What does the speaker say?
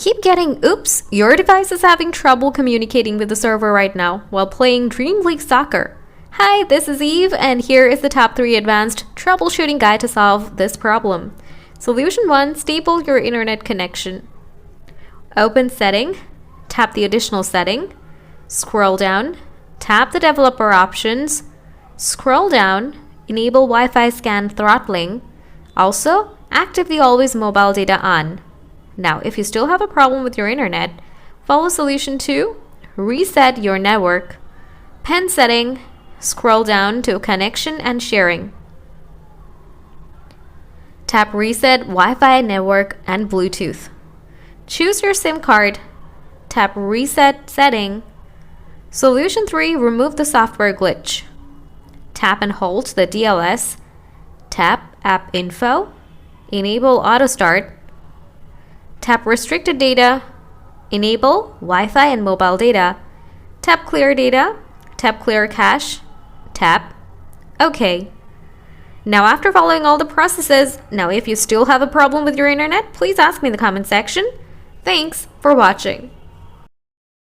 keep getting oops, your device is having trouble communicating with the server right now while playing Dream League Soccer. Hi, this is Eve, and here is the top 3 advanced troubleshooting guide to solve this problem. Solution 1, stable your internet connection. Open Setting, tap the additional setting, scroll down, tap the developer options, scroll down, enable Wi-Fi scan throttling. Also, active the always mobile data on. Now, if you still have a problem with your internet, follow solution 2, reset your network, pen setting, scroll down to connection and sharing. Tap reset Wi-Fi network and Bluetooth. Choose your SIM card, tap reset setting. Solution 3, remove the software glitch. Tap and hold the DLS, tap app info, enable auto start, tap restricted data, enable Wi-Fi and mobile data, tap clear data, tap clear cache, tap OK. Now after following all the processes, if you still have a problem with your internet, please ask me in the comment section. Thanks for watching.